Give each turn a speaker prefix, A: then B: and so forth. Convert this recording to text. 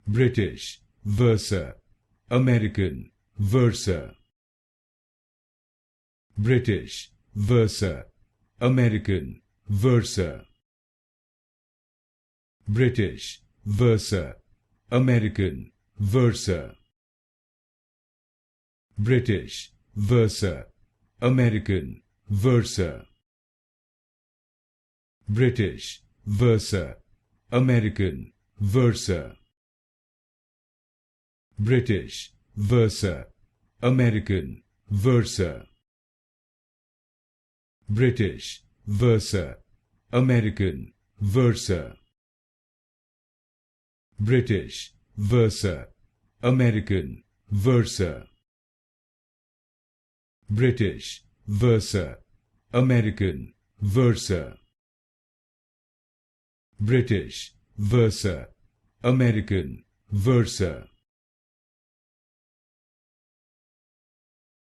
A: British versa American versa. British versa American versa. British versa American versa. British versa American versa. British versa American versa. British versa American versa. British versa American versa. British versa American versa. British versa American versa. British versa American versa.